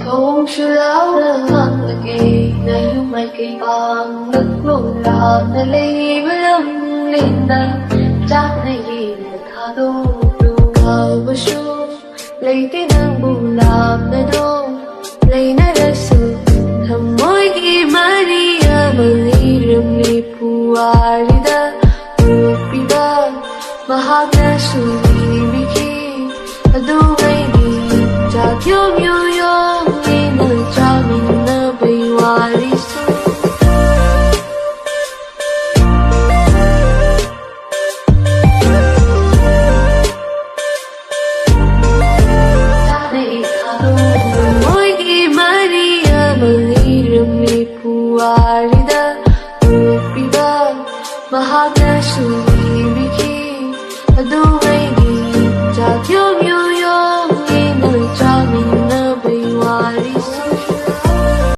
Không chú lão đã hăng là kỳ này lúc mai kỳ bằng nước mông là nơi lấy với lâm lên đây chắc này gì là tha đô đủ ngờ với chú lấy tiếng nâng bù là